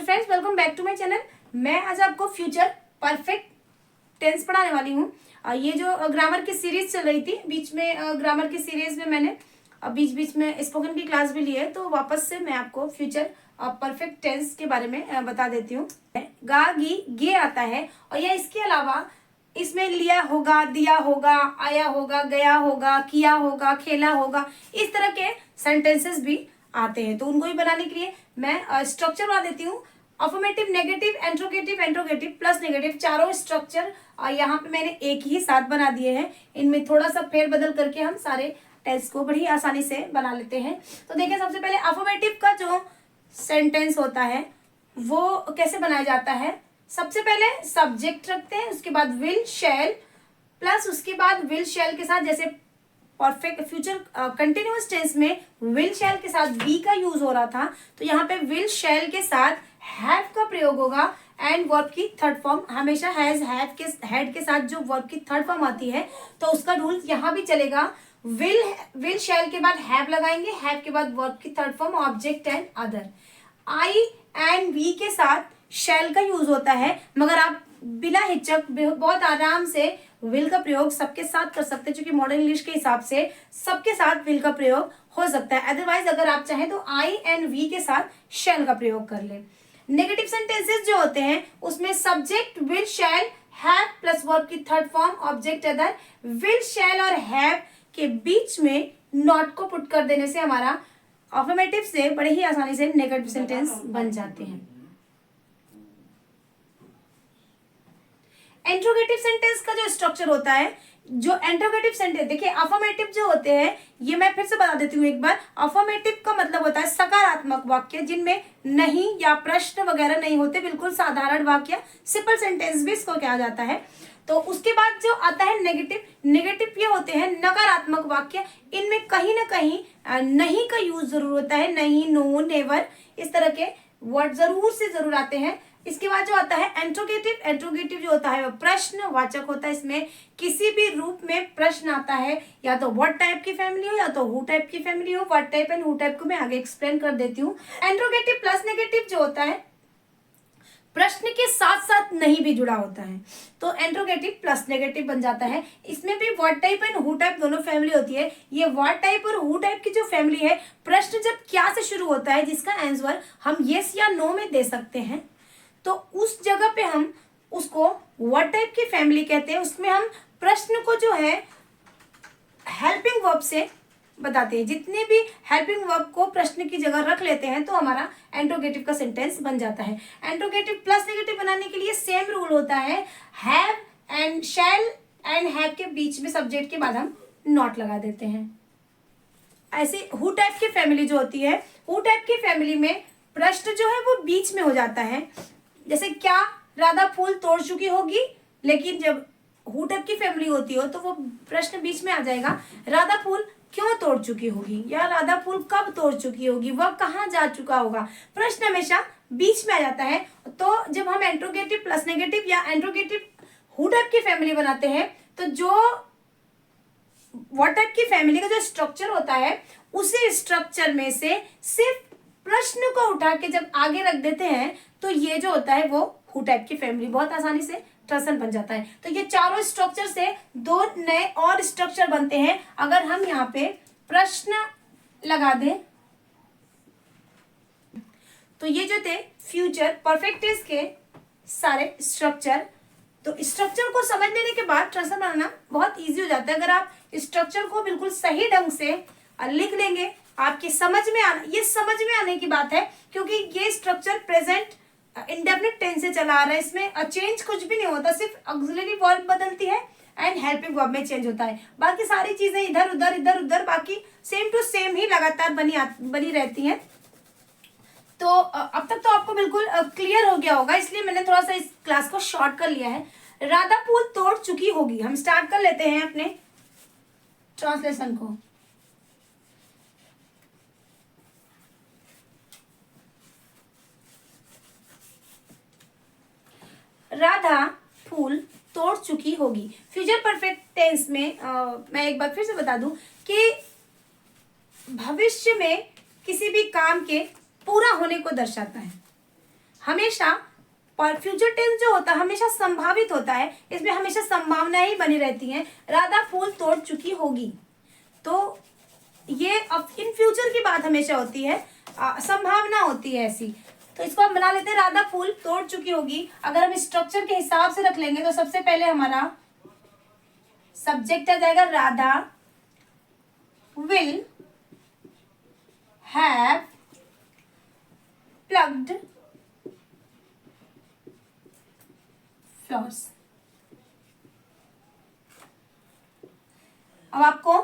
Friends, welcome back to my channel. मैं आज आपको फ्यूचर परफेक्ट टेंस पढ़ाने वाली हूँ। ये जो ग्रामर की सीरीज चल रही थी, बीच में ग्रामर की सीरीज में मैंने बीच बीच में स्पोकन की क्लास भी ली है, तो वापस से मैं आपको फ्यूचर परफेक्ट टेंस के बारे में बता देती हूँ। गा गी गे आता है, और यह इसके अलावा इसमें लिया होगा, दिया होगा, आया होगा, गया होगा, किया होगा, खेला होगा, इस तरह के सेंटेंसेस भी आते हैं। तो उनको भी बनाने के लिए मैं स्ट्रक्चर बना देती हूँ। Affirmative, negative, interrogative, interrogative plus negative, चारों स्ट्रक्चर यहाँ पे मैंने एक ही साथ बना दिए हैं। इनमें थोड़ा सा फेरबदल करके हम सारे टेंस को बड़ी आसानी से बना लेते हैं। तो देखिए, सबसे पहले अफर्मेटिव का जो सेंटेंस होता है वो कैसे बनाया जाता है। सबसे पहले सब्जेक्ट रखते हैं, उसके बाद विल शैल, प्लस उसके बाद विल शैल के साथ, जैसे परफेक्ट फ्यूचर कंटिन्यूअस टेंस में विल शैल के साथ बी का यूज हो रहा था, तो यहाँ पे विल शैल के साथ हैव का प्रयोग होगा। एंड वर्ब की थर्ड फॉर्म हमेशा हैज हैव के हेड के साथ जो वर्ब की थर्ड फॉर्म आती है, तो उसका रूल यहाँ भी चलेगा। विल शैल के बाद हैव लगाएंगे, हैव के बाद वर्ब की third form object and other. I and we के साथ शैल का यूज होता है, मगर आप बिना हिचक बहुत आराम से विल का प्रयोग सबके साथ कर सकते हैं, क्योंकि मॉडर्न इंग्लिश के हिसाब से सबके साथ विल का प्रयोग हो सकता है। अदरवाइज अगर आप चाहें तो आई एंड वी के साथ शैल का प्रयोग कर लें। नेगेटिव सेंटेंसेस जो होते हैं उसमें subject will shall have plus verb की third form object other, will shall और हैव के बीच में नॉट को पुट कर देने से हमारा अफर्मेटिव से बड़े ही आसानी से नेगेटिव सेंटेंस बन जाते हैं। इंट्रोगेटिव सेंटेंस का जो स्ट्रक्चर होता है, जो इंट्रोगेटिव सेंटेंस, देखिए अफर्मेटिव जो होते हैं, ये मैं फिर से बता देती हूँ एक बार। अफर्मेटिव का मतलब होता है सकारात्मक वाक्य जिनमें नहीं या प्रश्न वगैरह नहीं होते, बिल्कुल साधारण वाक्य, सिंपल सेंटेंस भी इसको कहा जाता है। तो उसके बाद जो आता है नेगेटिव, नेगेटिव ये होते हैं नकारात्मक वाक्य, इनमें कहीं ना कहीं नहीं का यूज जरूर होता है, नहीं, नो, नेवर, इस तरह के वर्ड जरूर से जरूर आते हैं। इसके बाद जो आता है एंट्रोगेटिव, एंट्रोगेटिव जो होता है वो प्रश्नवाचक होता है। इसमें किसी भी रूप में प्रश्न आता है, या तो व्हाट टाइप की फैमिली हो या तो हु टाइप की फैमिली हो। What type and who type को मैं आगे एक्सप्लेन कर देती हूँ। एंट्रोगेटिव प्लस नेगेटिव जो होता है प्रश्न के साथ साथ नहीं भी जुड़ा होता है, तो एंट्रोगेटिव प्लस नेगेटिव बन जाता है। इसमें भी what type and who type दोनों फैमिली होती है। ये व्हाट टाइप और हु टाइप की जो फैमिली है, प्रश्न जब क्या से शुरू होता है जिसका आंसर हम यस या नो में दे सकते हैं, तो उस जगह पे हम उसको व्हाट टाइप की फैमिली कहते हैं। उसमें हम प्रश्न को जो है हेल्पिंग वर्ब से बताते हैं। जितने भी हेल्पिंग वर्ब को प्रश्न की जगह रख लेते हैं तो हमारा एंट्रोगेटिव का सेंटेंस बन जाता है। एंट्रोगेटिव प्लस नेगेटिव बनाने के लिए सेम रूल होता है, have and shall and have के बीच में सब्जेक्ट के बाद हम नॉट लगा देते हैं। ऐसे हु टाइप की फैमिली जो होती है, हु टाइप की फैमिली में प्रश्न जो है वो बीच में हो जाता है। जैसे क्या राधा फूल तोड़ चुकी होगी, लेकिन जब हु टाइप की फैमिली होती हो तो वो प्रश्न बीच में आ जाएगा, राधा फूल क्यों तोड़ चुकी होगी, या राधा फूल कब तोड़ चुकी होगी, वह कहाँ जा चुका होगा। प्रश्न हमेशा बीच में आ जाता है। तो जब हम एंट्रोगेटिव प्लस नेगेटिव या एंट्रोगेटिव हु टाइप की फैमिली बनाते हैं, तो जो व्हाट टाइप की फैमिली का जो स्ट्रक्चर होता है, उसी स्ट्रक्चर में से सिर्फ प्रश्न को उठा के जब आगे रख देते हैं, तो ये जो होता है वो हु टाइप की फैमिली बहुत आसानी से ट्रांसफर बन जाता है। तो ये चारों स्ट्रक्चर से दो नए और स्ट्रक्चर बनते हैं अगर हम यहाँ पे प्रश्न लगा दें। तो ये जो थे फ्यूचर परफेक्ट टेंस के सारे स्ट्रक्चर। तो स्ट्रक्चर को समझ लेने के बाद ट्रांसफर बनाना बहुत इजी हो जाता है। अगर आप स्ट्रक्चर को बिल्कुल सही ढंग से लिख लेंगे, आपकी समझ में आना, ये समझ में आने की बात है, क्योंकि ये स्ट्रक्चर प्रेजेंट इंडेफिनिट टेंस से चला आ रहा है। इसमें चेंज कुछ भी नहीं होता, सिर्फ ऑक्सिलरी वर्ब बदलती है एंड हेल्पिंग वर्ब में चेंज होता है। बाकी सारी चीजें इधर उधर बाकी सेम टू सेम ही लगातार बनी रहती हैं। तो अब तक तो आपको बिल्कुल क्लियर हो गया होगा, इसलिए मैंने थोड़ा सा इस क्लास को शॉर्ट कर लिया है। राधा फूल तोड़ चुकी होगी, हम स्टार्ट कर लेते हैं अपने ट्रांसलेशन को। राधा फूल तोड़ चुकी होगी। फ्यूचर परफेक्ट टेंस में मैं एक बार फिर से बता दूं कि भविष्य में किसी भी काम के पूरा होने को दर्शाता है। हमेशा पर फ्यूचर टेंस जो होता है हमेशा संभावित होता है, इसमें हमेशा संभावनाएं ही बनी रहती हैं। राधा फूल तोड़ चुकी होगी, तो ये अब इन फ्यूचर की बात हमेशा होती है, संभावना होती है ऐसी। तो इसको हम बना लेते हैं राधा फूल तोड़ चुकी होगी। अगर हम स्ट्रक्चर के हिसाब से रख लेंगे तो सबसे पहले हमारा सब्जेक्ट आ जाएगा Radha will have plugged flowers. अब आपको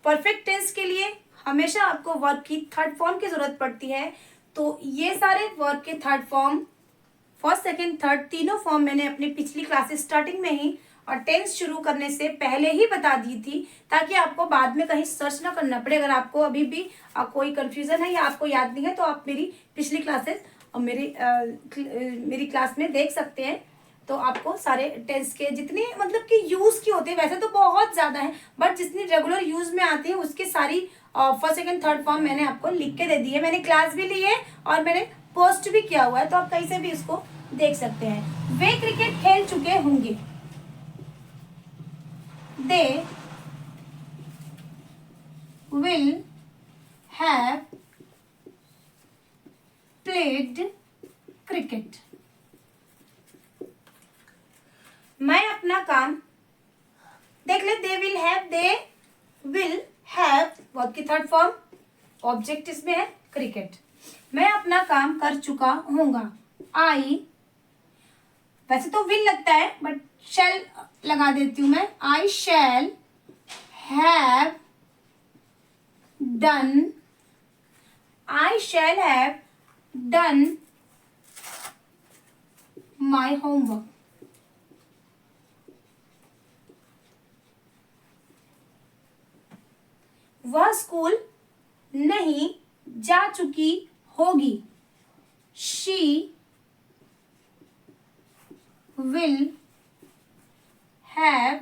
परफेक्ट टेंस के लिए हमेशा आपको वर्ब की थर्ड फॉर्म की जरूरत पड़ती है। तो ये सारे वर्ब के third form, first second third तीनों फॉर्म मैंने अपनी पिछली क्लासेस स्टार्टिंग में ही और टेंस शुरू करने से पहले ही बता दी थी, ताकि आपको बाद में कहीं सर्च ना करना पड़े। अगर आपको अभी भी कोई कंफ्यूजन है या आपको याद नहीं है तो आप मेरी पिछली क्लासेस और मेरी क्लास में देख सकते हैं। तो आपको सारे टेंस के जितने मतलब कि यूज की होते हैं, वैसे तो बहुत ज्यादा है, बट जितनी रेगुलर यूज में आती है उसकी सारी फर्स्ट सेकंड थर्ड फॉर्म मैंने आपको लिख के दे दी है। मैंने क्लास भी ली है और मैंने पोस्ट भी किया हुआ है, तो आप कहीं से भी इसको देख सकते हैं। वे क्रिकेट खेल चुके होंगे, they will have played cricket. मैं अपना काम देख ले, दे विल हैव वर्ब की थर्ड फॉर्म, ऑब्जेक्ट इसमें है क्रिकेट। मैं अपना काम कर चुका हूंगा, आई, वैसे तो विल लगता है बट शैल लगा देती हूं मैं, I shall have done, I shall have done my homework. वह स्कूल नहीं जा चुकी होगी, शी विल हैव,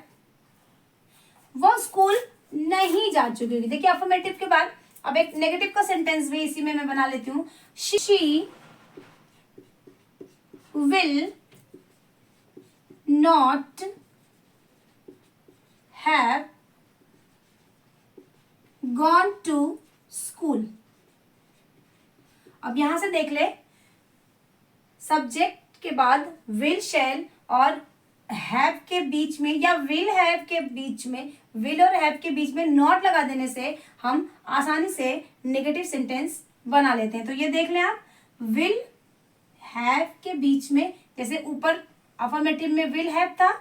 वह स्कूल नहीं जा चुकी होगी। देखिए अफर्मेटिव के बाद अब एक नेगेटिव का सेंटेंस भी इसी में मैं बना लेती हूँ, she will not have gone to school. अब यहां से देख ले, सब्जेक्ट के बाद विल शैल और हैव के बीच में या विल हैव के बीच में, विल और हैव के बीच में नॉट लगा देने से हम आसानी से नेगेटिव सेंटेंस बना लेते हैं। तो ये देख लें आप, विल हैव के बीच में, जैसे ऊपर अफर्मेटिव में विल हैव था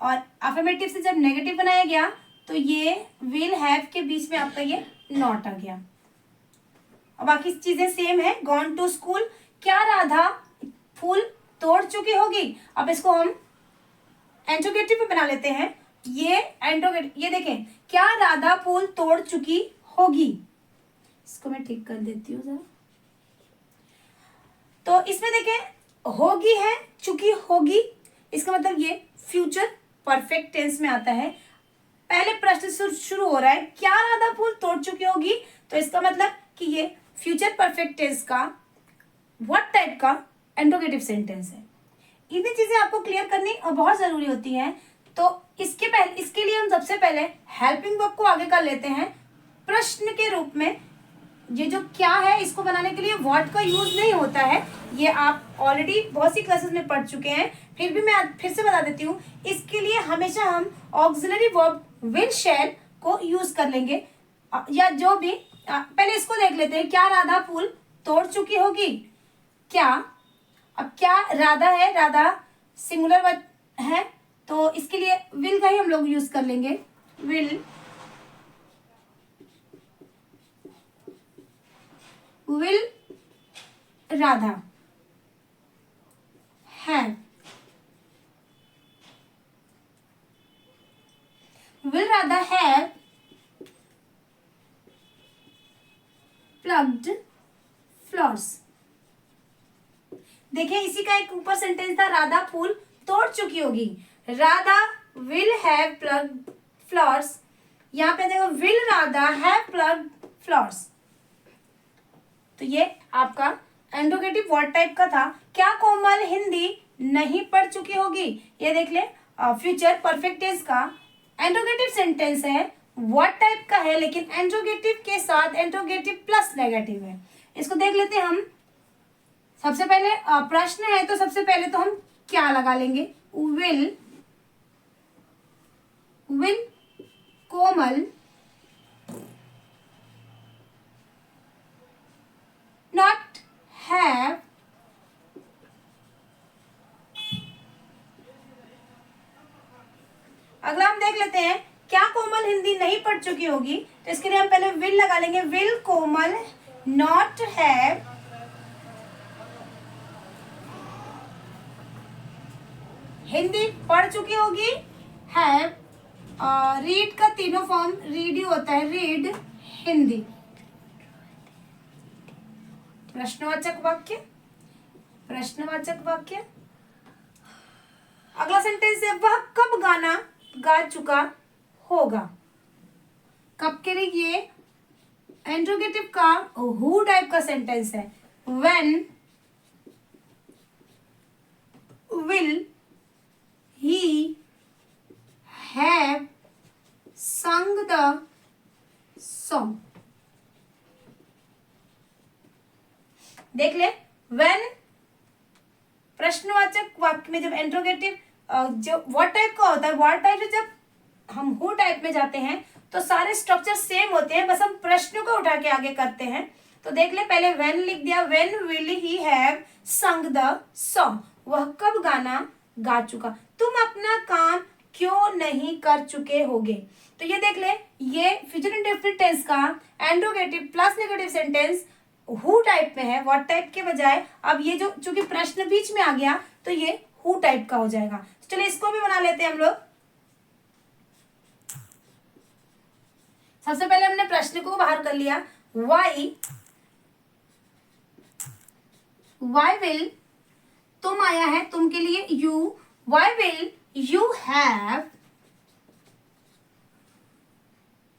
और अफर्मेटिव से जब नेगेटिव बनाया गया तो ये विल हैव के बीच में आपका ये नॉट आ गया। और बाकी चीजें सेम है। गॉन टू स्कूल, क्या राधा फूल तोड़ चुकी होगी। अब इसको हम इंट्रोगेटिव में बना लेते हैं। ये इंट्रोगेटिव, ये देखें, क्या राधा फूल तोड़ चुकी होगी। इसको मैं ठीक कर देती हूँ जरा। तो इसमें देखें होगी है, चुकी होगी, इसका मतलब ये फ्यूचर परफेक्ट टेंस में आता है। पहले प्रश्न शुरू हो रहा है, क्या राधा फूल तोड़ चुकी होगी, तो इसका मतलब कि ये फ्यूचर परफेक्ट टेंस का व्हाट टाइप का इंट्रोगेटिव सेंटेंस है। इतनी चीजें आपको क्लियर करनी बहुत जरूरी होती हैं। तो इसके लिए हम सबसे पहले हेल्पिंग वर्ब को आगे कर लेते हैं प्रश्न के रूप में। ये जो क्या है इसको बनाने के लिए व्हाट का यूज नहीं होता है, ये आप ऑलरेडी बहुत सी क्लासेस में पढ़ चुके हैं, फिर भी मैं फिर से बता देती हूँ। इसके लिए हमेशा हम ऑक्सिलरी वर्ब विल शैल को यूज कर लेंगे, या जो भी। पहले इसको देख लेते हैं, क्या राधा फूल तोड़ चुकी होगी। क्या, अब क्या राधा है, राधा सिंगुलर वर्ड है, तो इसके लिए विल का ही हम लोग यूज कर लेंगे। Will Radha have, will rather have plucked flowers। देखिए इसी का एक ऊपर सेंटेंस था, राधा फूल तोड़ चुकी होगी। Radha will have plugged flowers, यहाँ पे देखो will Radha have plugged flowers. तो ये आपका एंट्रोगेटिव वर्ड टाइप का था। क्या कोमल हिंदी नहीं पढ़ चुकी होगी? ये देख ले, फ्यूचर परफेक्ट टेंस का एंट्रोगेटिव सेंटेंस है, वर्ड टाइप का है, लेकिन एंट्रोगेटिव के साथ एंट्रोगेटिव प्लस नेगेटिव है। इसको देख लेते हैं हम। सबसे पहले प्रश्न है, तो सबसे पहले तो हम क्या लगा लेंगे, विल कोमल नॉट हैव अगला हम देख लेते हैं, क्या कोमल हिंदी नहीं पढ़ चुकी होगी? तो इसके लिए हम पहले विल लगा लेंगे, will Komal not have Hindi पढ़ चुकी होगी। हैव रीड का तीनों फॉर्म रीड ही होता है, रीड हिंदी। प्रश्नवाचक वाक्य, प्रश्नवाचक वाक्य। अगला सेंटेंस है, वह कब गाना गा चुका होगा? कब के लिए ये इंट्रोगेटिव का हु टाइप का सेंटेंस है। व्हेन विल ही हैव संग द सॉन्ग। देख ले, व्हेन प्रश्नवाचक वाक्य में जब इंट्रोगेटिव जो वर्ड टाइप का होता है, वर्ड टाइप से जब हम हु टाइप में जाते हैं तो सारे स्ट्रक्चर सेम होते हैं, बस हम प्रश्नों को उठा के आगे करते हैं। तो देख ले, पहले व्हेन लिख दिया, व्हेन विल ही हैव संग द सॉन्ग, वह कब गाना गा चुका। तुम अपना काम क्यों नहीं कर चुके होगे? तो ये देख ले, ये फ्यूचर इंडेफिनिट टेंस का interrogative plus negative sentence who type में है, व्हाट टाइप के बजाय। अब ये जो चूंकि प्रश्न बीच में आ गया तो ये हु टाइप का हो जाएगा। तो चलिए इसको भी बना लेते हैं हम लोग। सबसे पहले हमने प्रश्न को बाहर कर लिया, वाई विल, तुम आया है, तुम के लिए you, why will you have,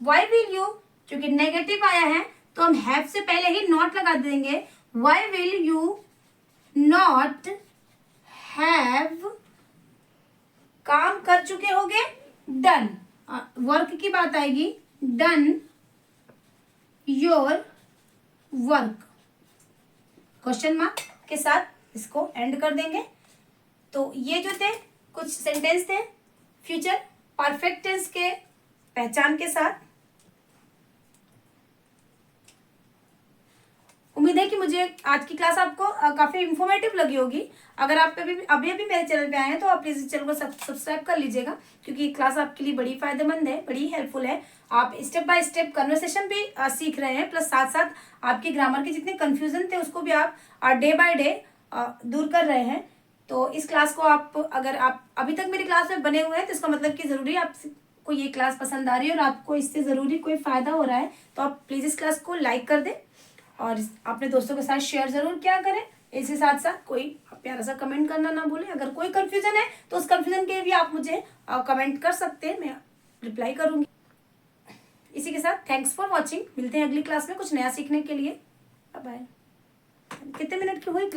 why will you, क्योंकि नेगेटिव आया है तो हम हैव से पहले ही नॉट लगा देंगे। Why will you not have, काम कर चुके होगे, डन, वर्क की बात आएगी, done your work, question mark के साथ इसको एंड कर देंगे। तो ये जो थे कुछ सेंटेंस थे फ्यूचर परफेक्ट टेंस के पहचान के साथ। उम्मीद है कि मुझे आज की क्लास आपको काफी इंफॉर्मेटिव लगी होगी। अगर आप अभी मेरे चैनल पे आए हैं तो आप प्लीज इस चैनल को सब्सक्राइब कर लीजिएगा, क्योंकि क्लास आपके लिए बड़ी फायदेमंद है, बड़ी हेल्पफुल है। आप स्टेप बाय स्टेप कन्वर्सेशन भी सीख रहे हैं, प्लस साथ साथ आपकी ग्रामर के जितने कंफ्यूजन थे उसको भी आप डे बाय डे दूर कर रहे हैं। तो इस क्लास को अगर आप अभी तक मेरी क्लास में बने हुए हैं तो इसका मतलब कि जरूरी आपको ये क्लास पसंद आ रही है और आपको इससे जरूरी कोई फायदा हो रहा है। तो आप प्लीज इस क्लास को लाइक कर दें और अपने दोस्तों के साथ शेयर जरूर क्या करें। इसके साथ साथ कोई प्यारा सा कमेंट करना ना भूलें। अगर कोई कंफ्यूजन है तो उस कंफ्यूजन के भी आप मुझे कमेंट कर सकते हैं, मैं रिप्लाई करूंगी। इसी के साथ थैंक्स फॉर वॉचिंग, मिलते हैं अगली क्लास में कुछ नया सीखने के लिए। Bye bye. कितने मिनट की हुई?